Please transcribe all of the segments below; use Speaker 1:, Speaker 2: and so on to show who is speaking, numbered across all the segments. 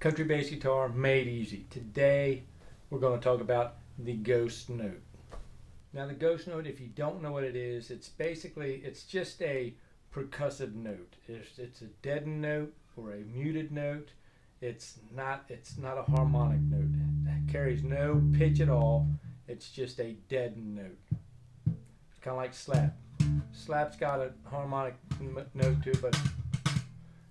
Speaker 1: Country bass guitar made easy. Today we're going to talk about the ghost note. Now the ghost note, if you don't know what it is, it's just a percussive note. It's a deadened note or a muted note. It's not a harmonic note. It carries no pitch at all. It's just a deadened note. It's kind of like slap. Slap's got a harmonic note too, but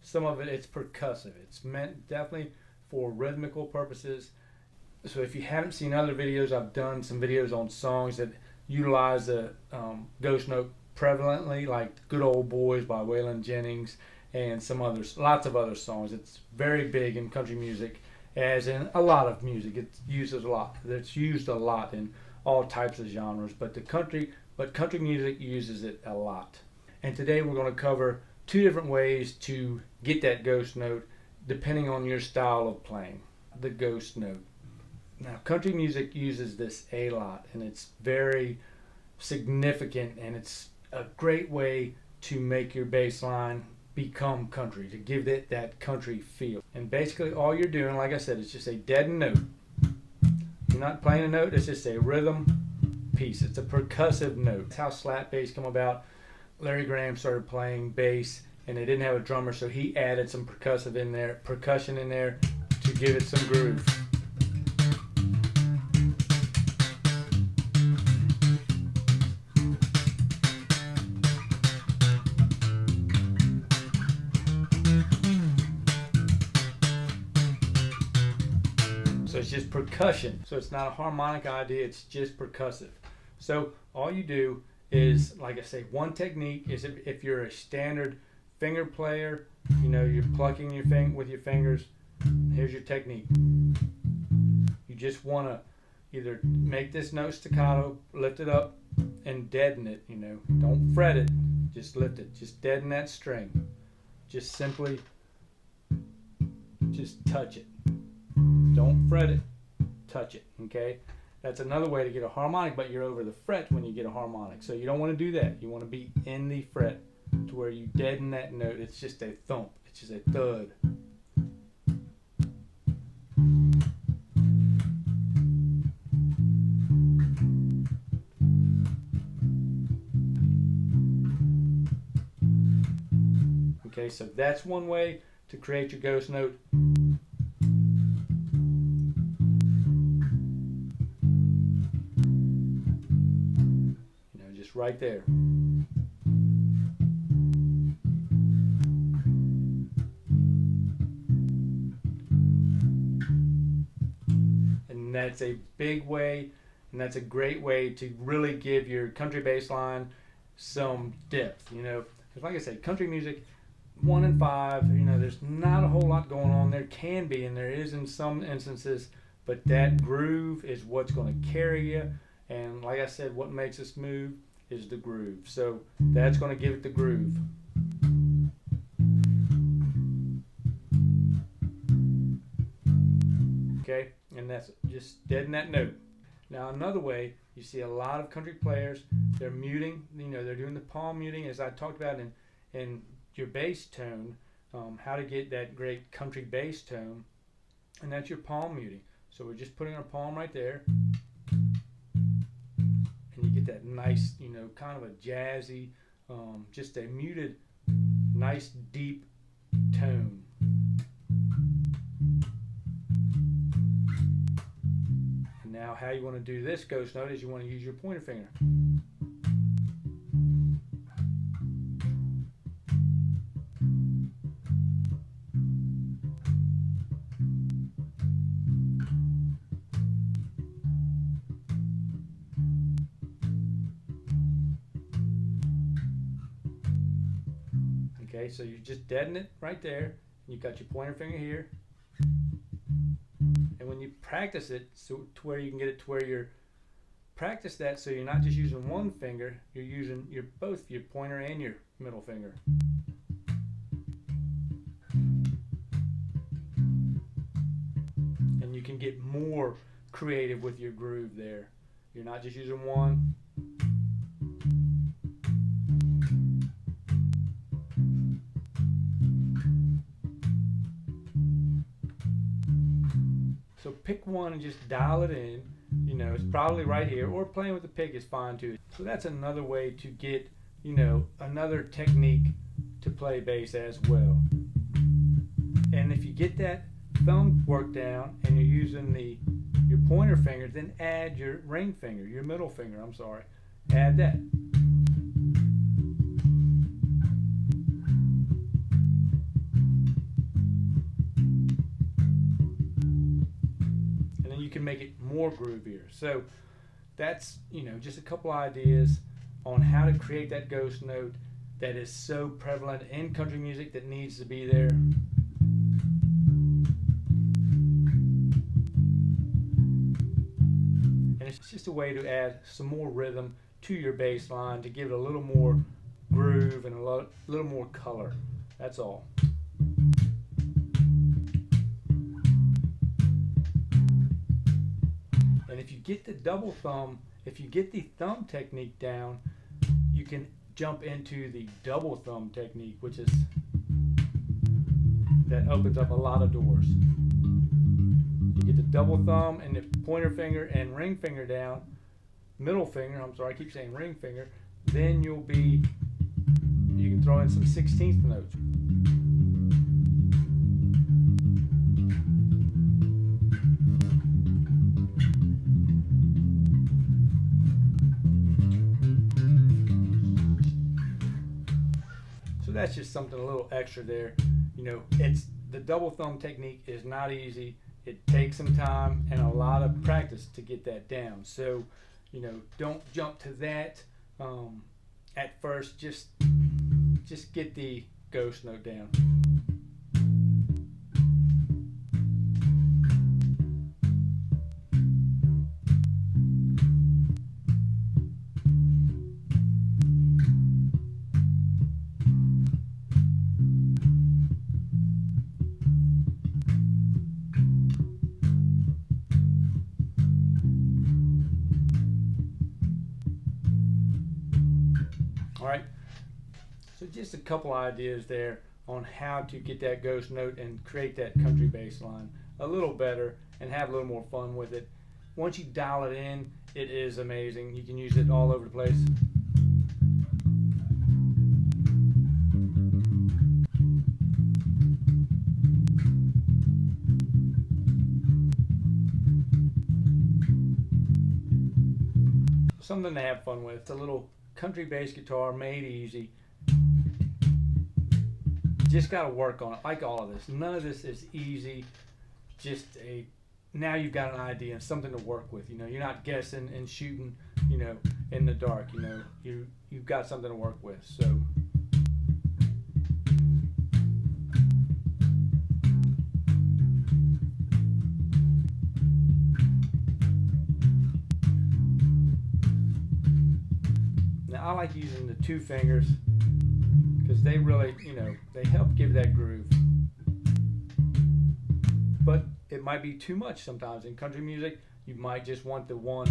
Speaker 1: some of it's percussive. It's meant definitely for rhythmical purposes. So if you haven't seen other videos, I've done some videos on songs that utilize the ghost note prevalently, like Good Old Boys by Waylon Jennings and some others, lots of other songs. It's very big in country music, as in a lot of music. It's used a lot in all types of genres, but country music uses it a lot. And today we're going to cover two different ways to get that ghost note depending on your style of playing. The ghost note. Now country music uses this a lot, and it's very significant, and it's a great way to make your bass line become country, to give it that country feel. And basically all you're doing, like I said, is just a deadened note. You're not playing a note, it's just a rhythm piece. It's a percussive note. That's how slap bass come about. Larry Graham started playing bass and they didn't have a drummer, so he added some percussion in there to give it some groove. So it's just percussion. So it's not a harmonic idea, it's just percussive. So all you do is, like I say, one technique is if you're a standard finger player, you're plucking your with your fingers, here's your technique. You just want to either make this note staccato, lift it up, and deaden it, Don't fret it, just lift it. Just deaden that string. Just simply, just touch it. Don't fret it, touch it, okay? That's another way to get a harmonic, but you're over the fret when you get a harmonic. So you don't want to do that. You want to be in the fret to where you deaden that note. It's just a thump. It's just a thud. Okay, so that's one way to create your ghost note. Just right there. And that's a big way, and that's a great way to really give your country bass line some depth, because like I said, country music, 1 in 5, there's not a whole lot going on. There can be, and there is in some instances, but that groove is what's going to carry you. And like I said, what makes us move is the groove. So that's going to give it the groove. Okay, and that's just deaden that note. Now another way, you see a lot of country players, they're muting, they're doing the palm muting, as I talked about in your bass tone, how to get that great country bass tone, and that's your palm muting. So we're just putting our palm right there, and you get that nice, kind of a jazzy, just a muted, nice deep tone. And now how you want to do this ghost note is you want to use your pointer finger. Okay, so you just deaden it right there. You got your pointer finger here. And when you practice it, so to where you can get it to where you're practice that, so you're not just using one finger, you're using both your pointer and your middle finger. And you can get more creative with your groove there. You're not just using one. So pick one and just dial it in. You know, it's probably right here, or playing with the pick is fine too. So that's another way to get, you know, another technique to play bass as well. And if you get that thumb work down and you're using your pointer finger, then add your ring finger, your middle finger, I'm sorry. Add that. And then you can make it more groovier. So that's, you know, just a couple ideas on how to create that ghost note that is so prevalent in country music that needs to be there. And it's just a way to add some more rhythm to your bass line to give it a little more groove and a little more color. That's all. And if you get the double thumb, if you get the thumb technique down, you can jump into the double thumb technique, which is, that opens up a lot of doors. You get the double thumb and the pointer finger and ring finger down, middle finger, I'm sorry, I keep saying ring finger, then you can throw in some 16th notes. So that's just something a little extra there. You know, the double thumb technique is not easy. It takes some time and a lot of practice to get that down. So, you know, don't jump to that at first. Just get the ghost note down. All right, so just a couple ideas there on how to get that ghost note and create that country bass line a little better and have a little more fun with it. Once you dial it in, it is amazing. You can use it all over the place. Something to have fun with. It's a little country bass guitar made easy. Just got to work on it, like all of this. None of this is easy. Now you've got an idea and something to work with. You know, you're not guessing and shooting, you know, in the dark. You know, you've got something to work with. So I like using the two fingers because they really, you know, they help give that groove. But it might be too much sometimes. In country music, you might just want the one.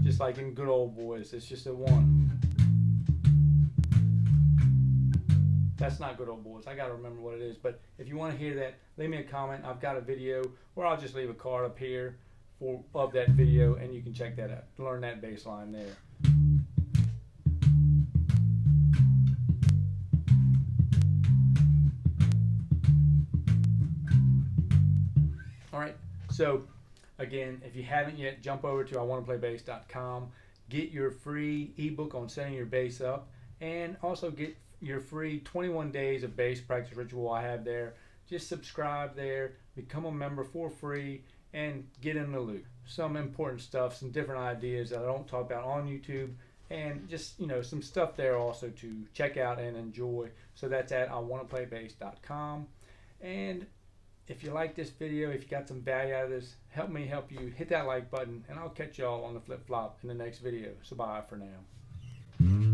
Speaker 1: Just like in Good Old Boys, it's just a one. That's not Good Old Boys. I got to remember what it is. But if you want to hear that, leave me a comment. I've got a video, or I'll just leave a card up here of that video, and you can check that out. Learn that bass line there. All right, so again, if you haven't yet, jump over to iwantaplaybass.com, get your free ebook on setting your bass up, and also get your free 21 days of bass practice ritual I have there. Just subscribe there, become a member for free, and get in the loop. Some important stuff, some different ideas that I don't talk about on YouTube, and just, you know, some stuff there also to check out and enjoy. So that's at iwantaplaybass.com. And if you like this video, if you got some value out of this, help me help you. Hit that like button, and I'll catch y'all on the flip flop in the next video. So bye for now.